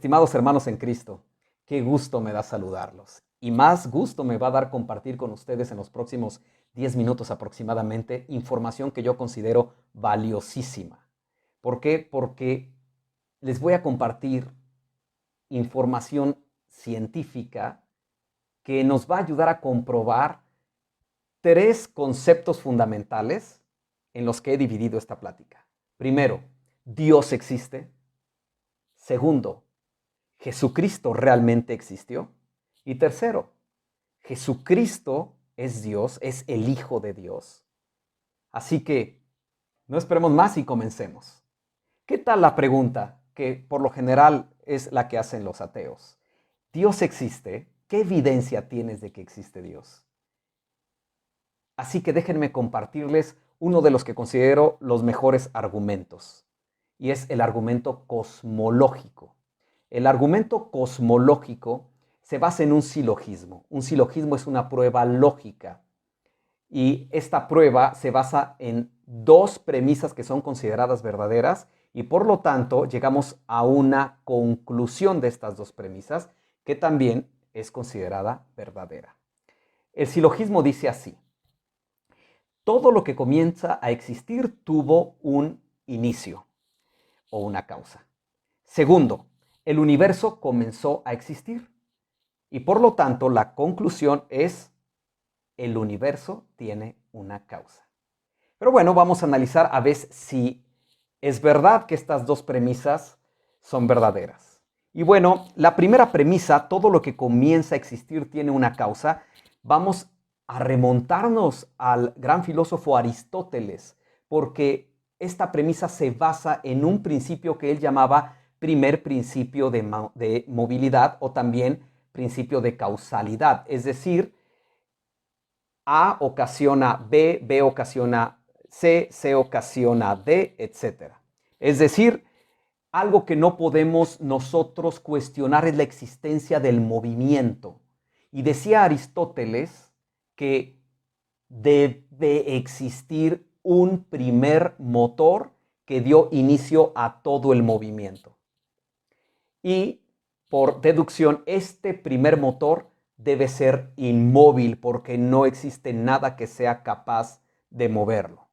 Estimados hermanos en Cristo, qué gusto me da saludarlos. Y más gusto me va a dar compartir con ustedes en los próximos 10 minutos aproximadamente información que yo considero valiosísima. ¿Por qué? Porque les voy a compartir información científica que nos va a ayudar a comprobar tres conceptos fundamentales en los que he dividido esta plática. Primero, Dios existe. Segundo, ¿Jesucristo realmente existió? Y tercero, ¿Jesucristo es Dios, es el Hijo de Dios? Así que no esperemos más y comencemos. ¿Qué tal la pregunta que por lo general es la que hacen los ateos? ¿Dios existe? ¿Qué evidencia tienes de que existe Dios? Así que déjenme compartirles uno de los que considero los mejores argumentos, y es el argumento cosmológico. El argumento cosmológico se basa en un silogismo. Un silogismo es una prueba lógica, y esta prueba se basa en dos premisas que son consideradas verdaderas, y por lo tanto llegamos a una conclusión de estas dos premisas que también es considerada verdadera. El silogismo dice así: todo lo que comienza a existir tuvo un inicio o una causa. Segundo, el universo comenzó a existir y por lo tanto la conclusión es: el universo tiene una causa. Pero bueno, vamos a analizar a ver si es verdad que estas dos premisas son verdaderas. Y bueno, la primera premisa, todo lo que comienza a existir tiene una causa. Vamos a remontarnos al gran filósofo Aristóteles, porque esta premisa se basa en un principio que él llamaba primer principio de movilidad, o también principio de causalidad. Es decir, A ocasiona B, B ocasiona C, C ocasiona D, etc. Es decir, algo que no podemos nosotros cuestionar es la existencia del movimiento. Y decía Aristóteles que debe existir un primer motor que dio inicio a todo el movimiento. Y por deducción, este primer motor debe ser inmóvil porque no existe nada que sea capaz de moverlo.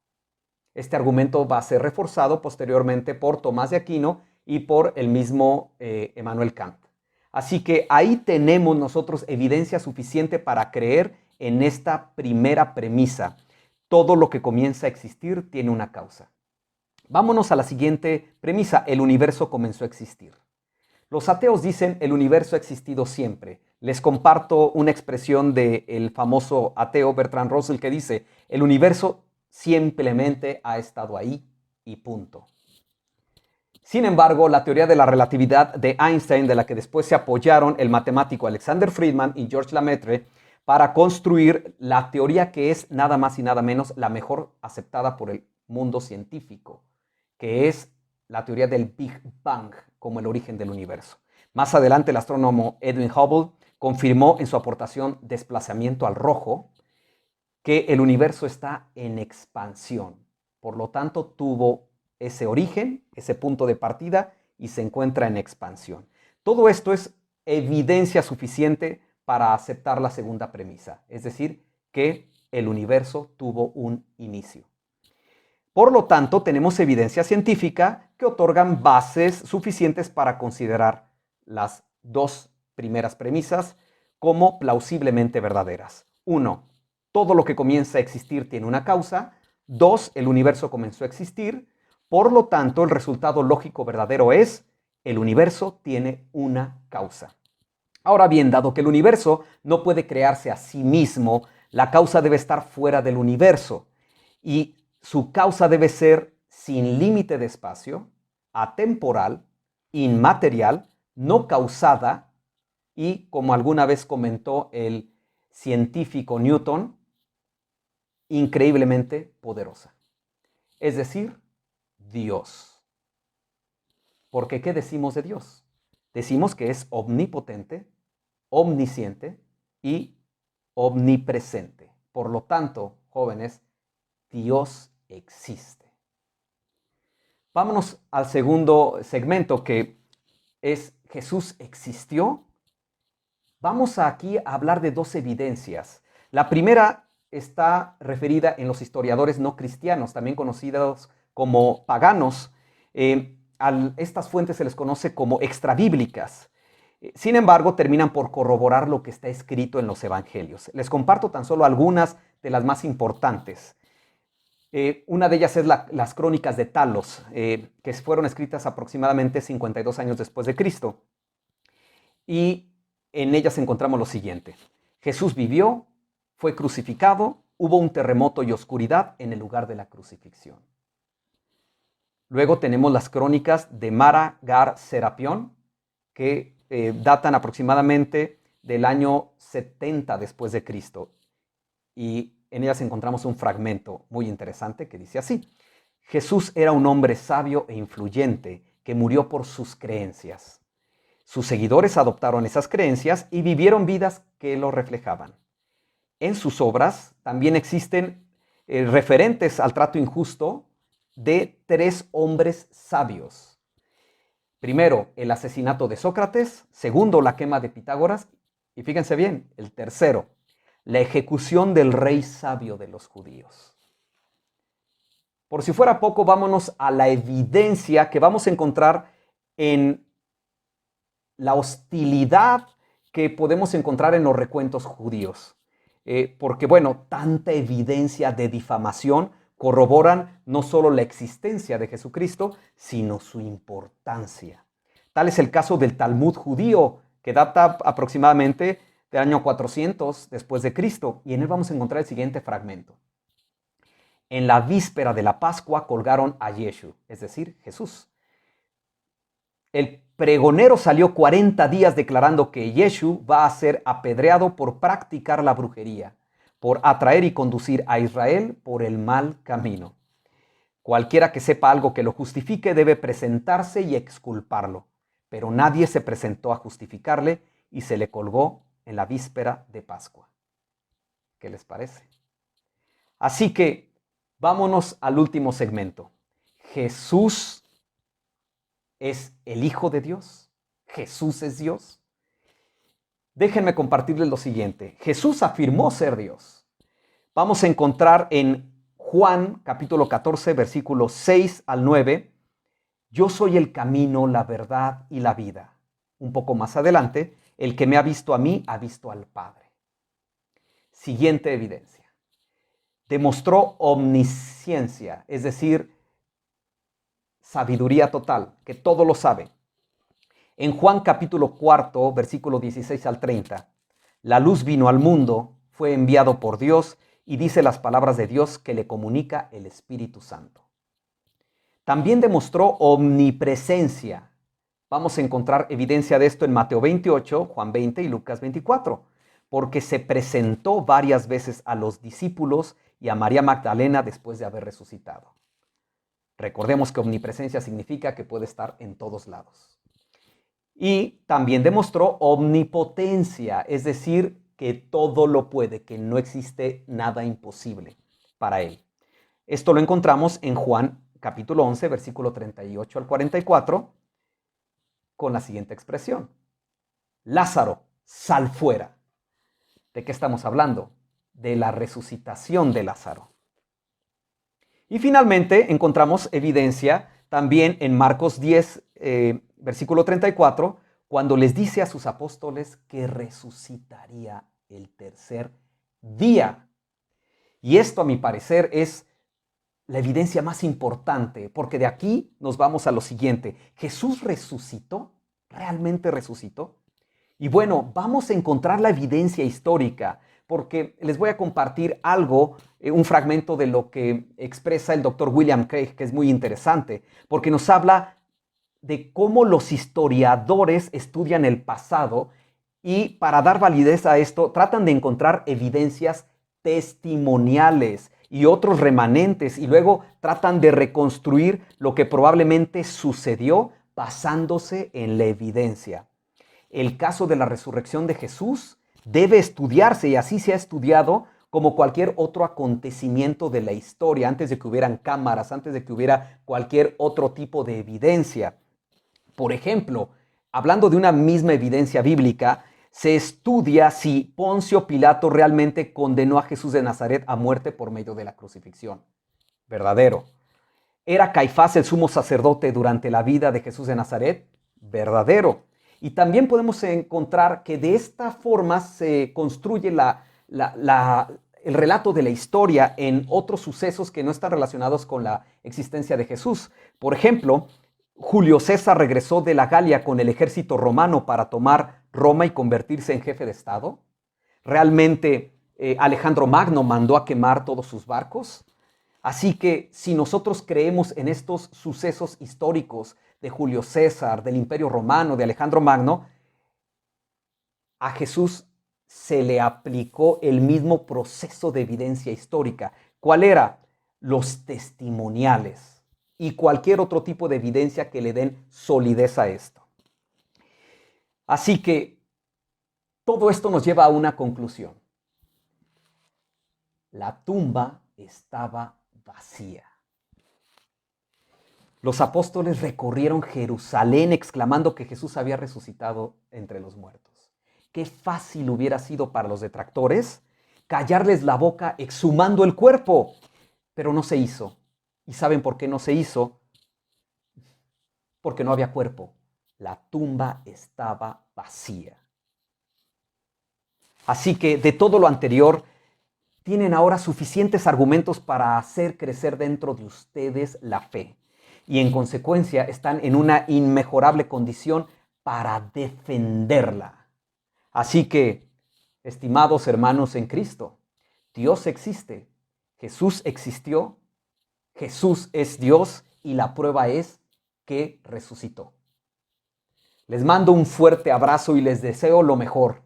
Este argumento va a ser reforzado posteriormente por Tomás de Aquino y por el mismo Emmanuel Kant. Así que ahí tenemos nosotros evidencia suficiente para creer en esta primera premisa. Todo lo que comienza a existir tiene una causa. Vámonos a la siguiente premisa: el universo comenzó a existir. Los ateos dicen el universo ha existido siempre. Les comparto una expresión del famoso ateo Bertrand Russell que dice: el universo simplemente ha estado ahí y punto. Sin embargo, la teoría de la relatividad de Einstein, de la que después se apoyaron el matemático Alexander Friedman y Georges Lemaitre para construir la teoría que es nada más y nada menos la mejor aceptada por el mundo científico, que es la teoría del Big Bang como el origen del universo. Más adelante, el astrónomo Edwin Hubble confirmó en su aportación Desplazamiento al Rojo que el universo está en expansión. Por lo tanto, tuvo ese origen, ese punto de partida, y se encuentra en expansión. Todo esto es evidencia suficiente para aceptar la segunda premisa, es decir, que el universo tuvo un inicio. Por lo tanto, tenemos evidencia científica que otorgan bases suficientes para considerar las dos primeras premisas como plausiblemente verdaderas. 1. Todo lo que comienza a existir tiene una causa. 2. El universo comenzó a existir. Por lo tanto, el resultado lógico verdadero es: el universo tiene una causa. Ahora bien, dado que el universo no puede crearse a sí mismo, la causa debe estar fuera del universo. Y su causa debe ser sin límite de espacio, atemporal, inmaterial, no causada y, como alguna vez comentó el científico Newton, increíblemente poderosa. Es decir, Dios. Porque ¿qué decimos de Dios? Decimos que es omnipotente, omnisciente y omnipresente. Por lo tanto, jóvenes, Dios existe. Vámonos al segundo segmento, que es Jesús existió, vamos aquí a hablar de dos evidencias. La primera está referida en los historiadores no cristianos, también conocidos como paganos. A estas fuentes se les conoce como extrabíblicas. Sin embargo, terminan por corroborar lo que está escrito en los evangelios. Les comparto tan solo algunas de las más importantes. Una de ellas es las crónicas de Talos, que fueron escritas aproximadamente 52 años después de Cristo. Y en ellas encontramos lo siguiente. Jesús vivió, fue crucificado, hubo un terremoto y oscuridad en el lugar de la crucifixión. Luego tenemos las crónicas de Mara Gar Serapión, que datan aproximadamente del año 70 después de Cristo. Y en ellas encontramos un fragmento muy interesante que dice así. Jesús era un hombre sabio e influyente que murió por sus creencias. Sus seguidores adoptaron esas creencias y vivieron vidas que lo reflejaban. En sus obras también existen referentes al trato injusto de 3 hombres sabios. Primero, el asesinato de Sócrates. Segundo, la quema de Pitágoras. Y fíjense bien, el tercero, la ejecución del rey sabio de los judíos. Por si fuera poco, vámonos a la evidencia que vamos a encontrar en la hostilidad que podemos encontrar en los recuentos judíos. Porque, bueno, tanta evidencia de difamación corroboran no solo la existencia de Jesucristo, sino su importancia. Tal es el caso del Talmud judío, que data aproximadamente del año 400 después de Cristo, y en él vamos a encontrar el siguiente fragmento. En la víspera de la Pascua colgaron a Yeshu, es decir, Jesús. El pregonero salió 40 días declarando que Yeshu va a ser apedreado por practicar la brujería, por atraer y conducir a Israel por el mal camino. Cualquiera que sepa algo que lo justifique debe presentarse y exculparlo, pero nadie se presentó a justificarle y se le colgó en la víspera de Pascua. ¿Qué les parece? Así que vámonos al último segmento. Jesús es el Hijo de Dios. Jesús es Dios. Déjenme compartirles lo siguiente. Jesús afirmó ser Dios. Vamos a encontrar en Juan capítulo 14, versículos 6 al 9, yo soy el camino, la verdad y la vida. Un poco más adelante, el que me ha visto a mí, ha visto al Padre. Siguiente evidencia. Demostró omnisciencia, es decir, sabiduría total, que todo lo sabe. En Juan capítulo 4, versículo 16 al 30, la luz vino al mundo, fue enviado por Dios y dice las palabras de Dios que le comunica el Espíritu Santo. También demostró omnipresencia. Vamos a encontrar evidencia de esto en Mateo 28, Juan 20 y Lucas 24, porque se presentó varias veces a los discípulos y a María Magdalena después de haber resucitado. Recordemos que omnipresencia significa que puede estar en todos lados. Y también demostró omnipotencia, es decir, que todo lo puede, que no existe nada imposible para él. Esto lo encontramos en Juan capítulo 11, versículo 38 al 44, con la siguiente expresión. Lázaro, sal fuera. ¿De qué estamos hablando? De la resucitación de Lázaro. Y finalmente encontramos evidencia también en Marcos 10, versículo 34, cuando les dice a sus apóstoles que resucitaría el tercer día. Y esto, a mi parecer, es la evidencia más importante, porque de aquí nos vamos a lo siguiente. ¿Jesús resucitó? ¿Realmente resucitó? Y bueno, vamos a encontrar la evidencia histórica, porque les voy a compartir algo, un fragmento de lo que expresa el doctor William Craig, que es muy interesante, porque nos habla de cómo los historiadores estudian el pasado y para dar validez a esto tratan de encontrar evidencias testimoniales y otros remanentes y luego tratan de reconstruir lo que probablemente sucedió basándose en la evidencia. El caso de la resurrección de Jesús debe estudiarse y así se ha estudiado como cualquier otro acontecimiento de la historia, antes de que hubieran cámaras, antes de que hubiera cualquier otro tipo de evidencia. Por ejemplo, hablando de una misma evidencia bíblica, se estudia si Poncio Pilato realmente condenó a Jesús de Nazaret a muerte por medio de la crucifixión. Verdadero. ¿Era Caifás el sumo sacerdote durante la vida de Jesús de Nazaret? Verdadero. Y también podemos encontrar que de esta forma se construye el relato de la historia en otros sucesos que no están relacionados con la existencia de Jesús. Por ejemplo, Julio César regresó de la Galia con el ejército romano para tomar Roma y convertirse en jefe de Estado. ¿Realmente Alejandro Magno mandó a quemar todos sus barcos? Así que si nosotros creemos en estos sucesos históricos de Julio César, del Imperio Romano, de Alejandro Magno, a Jesús se le aplicó el mismo proceso de evidencia histórica. ¿Cuál era? Los testimoniales y cualquier otro tipo de evidencia que le den solidez a esto. Así que todo esto nos lleva a una conclusión. La tumba estaba vacía. Los apóstoles recorrieron Jerusalén exclamando que Jesús había resucitado entre los muertos. Qué fácil hubiera sido para los detractores callarles la boca exhumando el cuerpo, pero no se hizo. ¿Y saben por qué no se hizo? Porque no había cuerpo. La tumba estaba vacía. Así que de todo lo anterior, tienen ahora suficientes argumentos para hacer crecer dentro de ustedes la fe. Y en consecuencia están en una inmejorable condición para defenderla. Así que, estimados hermanos en Cristo, Dios existe, Jesús existió, Jesús es Dios y la prueba es que resucitó. Les mando un fuerte abrazo y les deseo lo mejor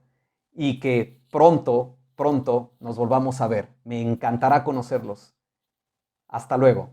y que pronto nos volvamos a ver. Me encantará conocerlos. Hasta luego.